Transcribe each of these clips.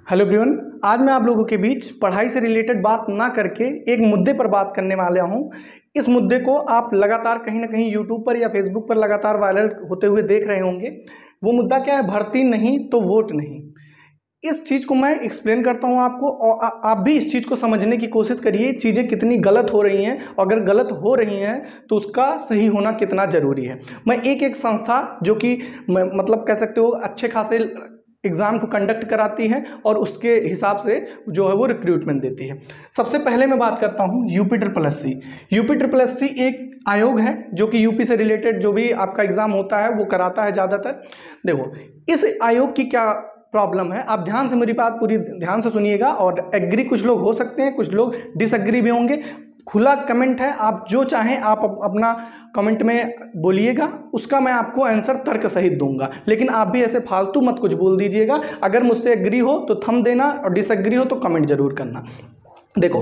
Hello everyone, आज मैं आप लोगों के बीच पढ़ाई से रिलेटेड बात ना करके एक मुद्दे पर बात करने वाला हूं। इस मुद्दे को आप लगातार कहीं ना कहीं यूट्यूब पर या फेसबुक पर लगातार वायरल होते हुए देख रहे होंगे। वो मुद्दा क्या है? भर्ती नहीं तो वोट नहीं। इस चीज़ को मैं एक्सप्लेन करता हूं आपको और आप भी इस चीज़ को समझने की कोशिश करिए, चीज़ें कितनी गलत हो रही हैं और अगर गलत हो रही हैं तो उसका सही होना कितना ज़रूरी है। मैं एक संस्था जो कि मतलब कह सकते हो अच्छे खासे एग्ज़ाम को कंडक्ट कराती है और उसके हिसाब से जो है वो रिक्रूटमेंट देती है। सबसे पहले मैं बात करता हूँ UP-SSC। UP-SSC एक आयोग है जो कि यूपी से रिलेटेड जो भी आपका एग्ज़ाम होता है वो कराता है ज़्यादातर। देखो, इस आयोग की क्या प्रॉब्लम है, आप ध्यान से मेरी बात पूरी ध्यान से सुनिएगा। और एग्री कुछ लोग हो सकते हैं, कुछ लोग डिसएग्री भी होंगे। खुला कमेंट है, आप जो चाहें आप अपना कमेंट में बोलिएगा, उसका मैं आपको आंसर तर्क सहित दूंगा। लेकिन आप भी ऐसे फालतू मत कुछ बोल दीजिएगा। अगर मुझसे एग्री हो तो थंब देना और डिसएग्री हो तो कमेंट जरूर करना। देखो,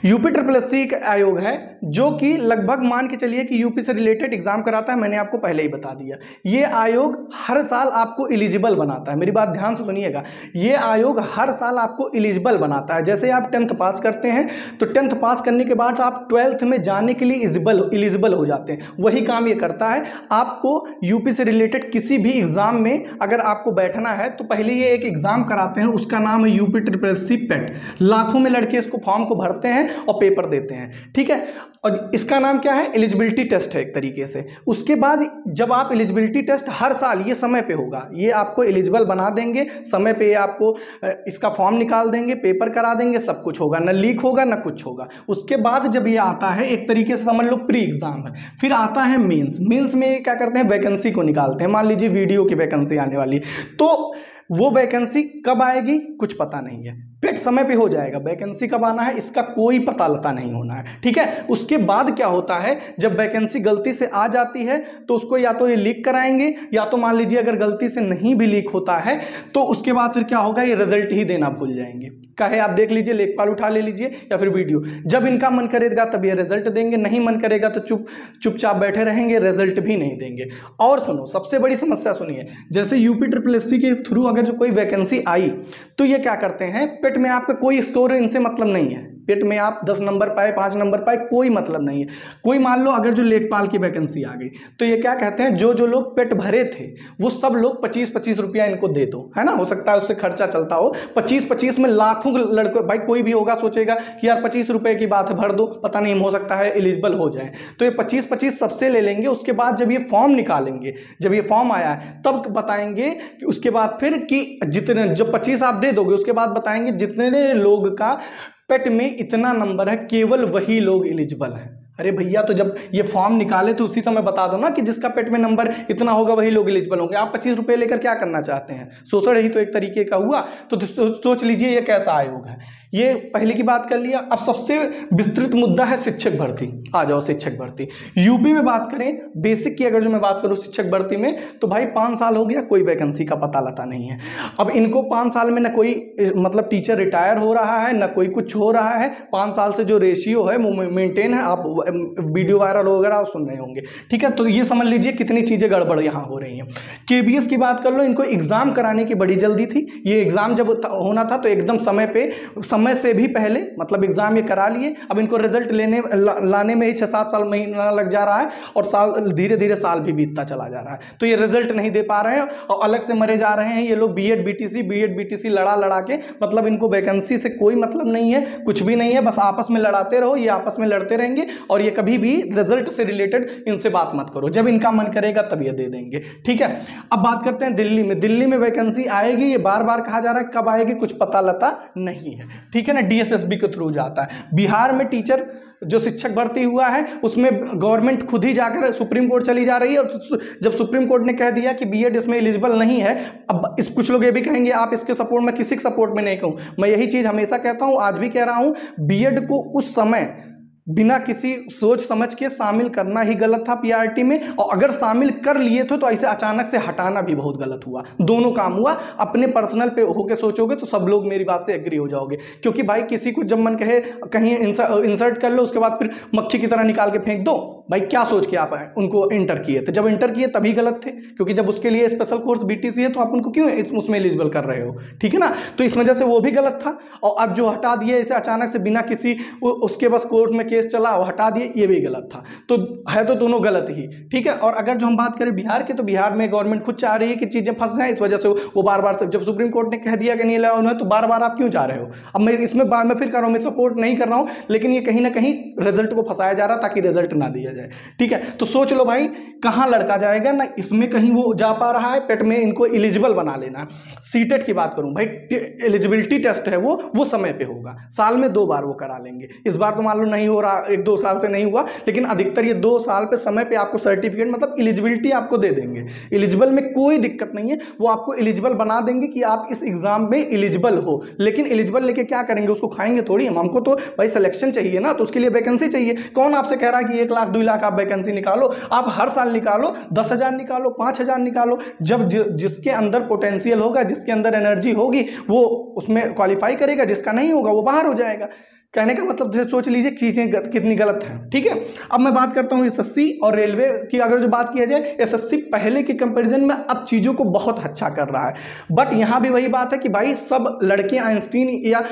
UP-SSC एक आयोग है जो कि लगभग मान के चलिए कि यूपी से रिलेटेड एग्जाम कराता है। मैंने आपको पहले ही बता दिया, ये आयोग हर साल आपको एलिजिबल बनाता है। मेरी बात ध्यान से सुनिएगा, ये आयोग हर साल आपको एलिजिबल बनाता है। जैसे आप 10th पास करते हैं तो 10th पास करने के बाद आप 12th में जाने के लिए एलिजिबल हो जाते हैं। वही काम ये करता है। आपको यूपी से रिलेटेड किसी भी एग्जाम में अगर आपको बैठना है तो पहले ये एक एग्जाम कराते हैं, उसका नाम है UP-SSC PET। लाखों में लड़के इसको फॉर्म को भरते हैं और पेपर देते हैं, ठीक है। और इसका नाम क्या है? एलिजिबिलिटी टेस्ट है एक तरीके से। उसके बाद जब आप एलिजिबिलिटी टेस्ट हर साल ये समय पे होगा, ये आपको एलिजिबल बना देंगे समय पे, आपको इसका फॉर्म निकाल देंगे, पेपर करा देंगे, सब कुछ होगा, ना लीक होगा ना कुछ होगा। उसके बाद जब ये आता है, एक तरीके से समझ लो प्री एग्जाम है। फिर आता है मेंस। मेंस में क्या करते हैं? वैकेंसी को निकालते हैं। मान लीजिए वीडियो की वैकेंसी आने वाली, तो वो वैकेंसी कब आएगी कुछ पता नहीं है। पेट समय पे हो जाएगा, वैकेंसी कब आना है इसका कोई पता लता नहीं होना है, ठीक है। उसके बाद क्या होता है, जब वैकेंसी गलती से आ जाती है तो उसको या तो ये लीक कराएंगे, या तो मान लीजिए अगर गलती से नहीं भी लीक होता है तो उसके बाद फिर क्या होगा, ये रिजल्ट ही देना भूल जाएंगे। कहे आप देख लीजिए, लेखपाल उठा ले लीजिए या फिर वीडियो, जब इनका मन करेगा तब ये रिजल्ट देंगे, नहीं मन करेगा तो चुपचाप बैठे रहेंगे, रिजल्ट भी नहीं देंगे। और सुनो, सबसे बड़ी समस्या सुनिए, जैसे UP-SSC के थ्रू अगर जो कोई वैकेंसी आई तो ये क्या करते हैं, पेट में आपका कोई स्कोर इनसे मतलब नहीं है। पेट में आप 10 नंबर पाए, 5 नंबर पाए, कोई मतलब नहीं है। कोई मान लो अगर जो लेखपाल की वैकेंसी आ गई तो ये क्या कहते हैं, जो जो लोग पेट भरे थे वो सब लोग 25-25 रुपया इनको दे दो, है ना। हो सकता है उससे खर्चा चलता हो। 25-25 में लाखों लड़कों, भाई कोई भी होगा सोचेगा कि यार 25 रुपये की बात है, भर दो, पता नहीं हो सकता है एलिजिबल हो जाए। तो ये 25-25 सबसे ले लेंगे। उसके बाद जब ये फॉर्म निकालेंगे, जब ये फॉर्म आया है तब बताएंगे कि उसके बाद फिर कि जितने, जब 25 आप दे दोगे उसके बाद बताएंगे जितने लोग का पेट में इतना नंबर है केवल वही लोग एलिजिबल हैं। अरे भैया, तो जब ये फॉर्म निकाले तो उसी समय बता दो ना कि जिसका पेट में नंबर इतना होगा वही लोग एलिजिबल होंगे। आप 25 रुपये लेकर क्या करना चाहते हैं? शोषण ही तो एक तरीके का हुआ। तो सोच लीजिए ये कैसा आयोग है। ये पहले की बात कर लिया। अब सबसे विस्तृत मुद्दा है शिक्षक भर्ती। आ जाओ, शिक्षक भर्ती यूपी में बात करें, बेसिक की अगर जो मैं बात करूं शिक्षक भर्ती में, तो भाई 5 साल हो गया, कोई वैकेंसी का पता लता नहीं है। अब इनको 5 साल में ना कोई मतलब टीचर रिटायर हो रहा है, ना कोई कुछ हो रहा है। 5 साल से जो रेशियो है वो मेंटेन है। आप वीडियो वायरल वगैरह सुन रहे होंगे, ठीक है। तो ये समझ लीजिए कितनी चीजें गड़बड़ यहाँ हो रही हैं। KBS की बात कर लो, इनको एग्जाम कराने की बड़ी जल्दी थी। ये एग्जाम जब होना था तो एकदम समय पे, समय से भी पहले मतलब एग्जाम ये करा लिए। अब इनको रिजल्ट लाने में ही 6-7 साल महीना लग जा रहा है और साल धीरे धीरे साल भी बीतता चला जा रहा है। तो ये रिजल्ट नहीं दे पा रहे हैं और अलग से मरे जा रहे हैं ये लोग। BEd BTC लड़ा के, मतलब इनको वैकेंसी से कोई मतलब नहीं है, कुछ भी नहीं है, बस आपस में लड़ाते रहो। ये आपस में लड़ते रहेंगे और ये कभी भी रिजल्ट से रिलेटेड इनसे बात मत करो। जब इनका मन करेगा तब ये दे देंगे, ठीक है। अब बात करते हैं दिल्ली में। दिल्ली में वैकेंसी आएगी, ये बार बार कहा जा रहा है, कब आएगी कुछ पता लता नहीं है, ठीक है ना। DSSB के थ्रू जाता है। बिहार में टीचर जो शिक्षक भर्ती हुआ है उसमें गवर्नमेंट खुद ही जाकर सुप्रीम कोर्ट चली जा रही है। और जब सुप्रीम कोर्ट ने कह दिया कि BEd इसमें एलिजिबल नहीं है, अब कुछ लोग ये भी कहेंगे आप इसके सपोर्ट में, किसी के सपोर्ट में नहीं कहूँ मैं, यही चीज़ हमेशा कहता हूँ, आज भी कह रहा हूँ, BEd को उस समय बिना किसी सोच समझ के शामिल करना ही गलत था PRT में। और अगर शामिल कर लिए थे तो ऐसे अचानक से हटाना भी बहुत गलत हुआ। दोनों काम हुआ। अपने पर्सनल पे होके सोचोगे तो सब लोग मेरी बात से एग्री हो जाओगे, क्योंकि भाई किसी को जब मन कहे कहीं इंसर्ट कर लो, उसके बाद फिर मक्खी की तरह निकाल के फेंक दो, भाई क्या सोच के आप उनको इंटर किए थे? जब इंटर किए तभी गलत थे, क्योंकि जब उसके लिए स्पेशल कोर्स बीटीसी है तो आप उनको क्यों उसमें एलिजिबल कर रहे हो? ठीक है ना, तो इस वजह से वो भी गलत था। और अब जो हटा दिए इसे अचानक से बिना किसी उसके बस कोर्ट में केस चला और हटा दिए, ये भी गलत था। तो है तो दोनों गलत ही, ठीक है। और अगर जो हम बात करें बिहार के, तो बिहार में गवर्नमेंट खुद चाह रही है कि चीजें फंस जाए, इस वजह से वो बार बार, जब सुप्रीम कोर्ट ने कह दिया कि नहीं अलाउ है, तो बार बार आप क्यों जा रहे हो? अब मैं इसमें मैं फिर कर रहा हूं, मैं सपोर्ट नहीं कर रहा हूं, लेकिन ये कहीं ना कहीं रिजल्ट को फंसाया जा रहा ताकि रिजल्ट ना दिया जाए, ठीक है। तो सोच लो भाई कहां लड़का जाएगा ना, इसमें कहीं वो जा पा रहा है, पेट में इनको एलिजिबल बना लेना। सीटेट की बात करूं भाई, एलिजिबिलिटी टेस्ट है वो समय पे होगा, साल में 2 बार वो करा लेंगे। इस बार तो मान लो नहीं हो रहा, 1-2 साल से नहीं हुआ, लेकिन अधिकतर ये 2 साल पे समय पे आपको सर्टिफिकेट मतलब एलिजिबिलिटी आपको दे देंगे। एलिजिबल में कोई दिक्कत नहीं है, वो आपको एलिजिबल बना देंगे कि आप इस एग्जाम में एलिजिबल हो। लेकिन एलिजिबल लेके क्या करेंगे? उसको खाएंगे थोड़ी हमको तो भाई सिलेक्शन चाहिए ना, तो उसके लिए वैकेंसी चाहिए। कौन आपसे कह रहा है कि 1 लाख 2 लाख आप वैकेंसी निकालो? आप हर साल निकालो, 10,000 निकालो, 5,000 निकालो। जब जिसके अंदर पोटेंशियल होगा, जिसके अंदर एनर्जी होगी, वो उसमें क्वालिफाई करेगा, जिसका नहीं होगा वो बाहर हो जाएगा। कहने का मतलब जैसे सोच लीजिए चीजें कितनी गलत हैं, ठीक है। अब मैं बात करता हूं एसएससी और रेलवे की। अगर जो बात किया जाए, एसएससी पहले के कंपैरिजन में अब चीजों को बहुत अच्छा कर रहा है, बट यहां भी वही बात है कि भाई सब लड़के आइंस्टीन या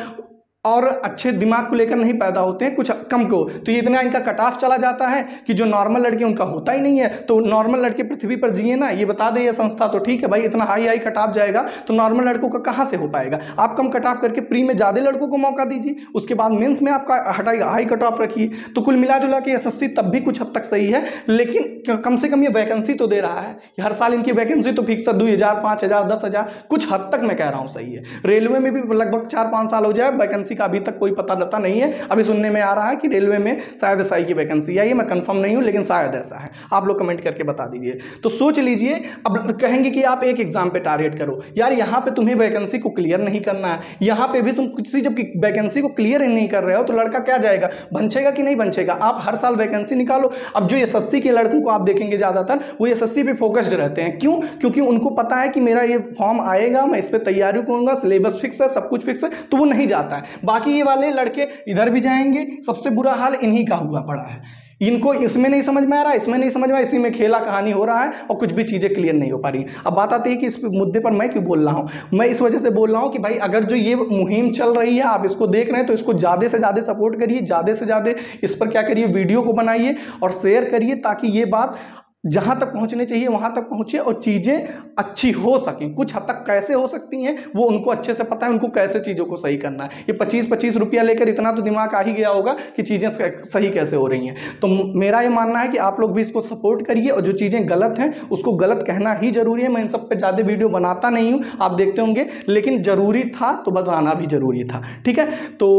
और अच्छे दिमाग को लेकर नहीं पैदा होते हैं, कुछ कम को, तो ये इतना इनका कट ऑफ चला जाता है कि जो नॉर्मल लड़के उनका होता ही नहीं है। तो नॉर्मल लड़के पृथ्वी पर जिए ना, ये बता दे ये संस्था, तो ठीक है भाई, इतना हाई कट ऑफ जाएगा तो नॉर्मल लड़कों का कहाँ से हो पाएगा? आप कम कट ऑफ करके प्री में ज़्यादा लड़कों को मौका दीजिए, उसके बाद मेंस में आपका हाई कट ऑफ रखिए। तो कुल मिला जुला के एसएससी तब भी कुछ हद तक सही है, लेकिन कम से कम ये वैकेंसी तो दे रहा है। हर साल इनकी वैकेंसी तो फिक्स है, 2,000, 5,000, 10,000, कुछ हद तक मैं कह रहा हूँ सही है। रेलवे में भी लगभग 4-5 साल हो जाए, वैकेंसी का अभी तक कोई पता नहीं है। अभी सुनने में आ रहा है कि रेलवे में शायद एसआई की वैकेंसी आई है, मैं कंफर्म नहीं हूं, लेकिन शायद ऐसा है। आप लोग कमेंट करके बता दीजिए। तो सोच लीजिए, अब कहेंगे कि आप एक एग्जाम पे टारगेट करो, यार यहां पे तुम्हें वैकेंसी को क्लियर नहीं करना है, यहां पे भी तुम किसी जब वैकेंसी को क्लियर ही नहीं कर रहे हो तो लड़का क्या जाएगा? बंचेगा कि नहीं बंचेगा? आप हर साल वैकेंसी निकालो। अब जो एसएससी के लड़कों को आप देखेंगे ज्यादातर वो एसएससी पे फोकस्ड रहते हैं। क्यों? क्योंकि उनको पता है कि मेरा ये फॉर्म आएगा, मैं इस पर तैयारी करूंगा, सिलेबस फिक्स है, सब कुछ फिक्स है, तो वो नहीं जाता है। बाकी ये वाले लड़के इधर भी जाएंगे, सबसे बुरा हाल इन्हीं का हुआ पड़ा है। इनको इसमें नहीं समझ में आ रहा, इसमें नहीं समझ में, इसी में खेला कहानी हो रहा है और कुछ भी चीजें क्लियर नहीं हो पा रही। अब बात आती है कि इस मुद्दे पर मैं क्यों बोल रहा हूं। मैं इस वजह से बोल रहा हूं कि भाई अगर जो ये मुहिम चल रही है, आप इसको देख रहे हैं, तो इसको ज्यादा से ज्यादा सपोर्ट करिए, ज्यादा से ज्यादा इस पर क्या करिए, वीडियो को बनाइए और शेयर करिए, ताकि ये बात जहां तक पहुंचने चाहिए वहां तक पहुंचे और चीजें अच्छी हो सकें। कुछ हद तक कैसे हो सकती हैं वो उनको अच्छे से पता है, उनको कैसे चीजों को सही करना है। ये 25-25 रुपया लेकर इतना तो दिमाग आ ही गया होगा कि चीजें सही कैसे हो रही हैं। तो मेरा ये मानना है कि आप लोग भी इसको सपोर्ट करिए, और जो चीजें गलत हैं उसको गलत कहना ही जरूरी है। मैं इन सब पे ज्यादा वीडियो बनाता नहीं हूं, आप देखते होंगे, लेकिन जरूरी था तो बताना भी जरूरी था, ठीक है। तो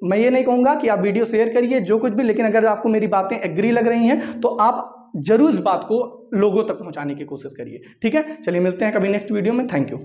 मैं ये नहीं कहूंगा कि आप वीडियो शेयर करिए जो कुछ भी, लेकिन अगर आपको मेरी बातें एग्री लग रही हैं तो आप जरूर इस बात को लोगों तक पहुंचाने की कोशिश करिए, ठीक है। चलिए मिलते हैं कभी नेक्स्ट वीडियो में। Thank you.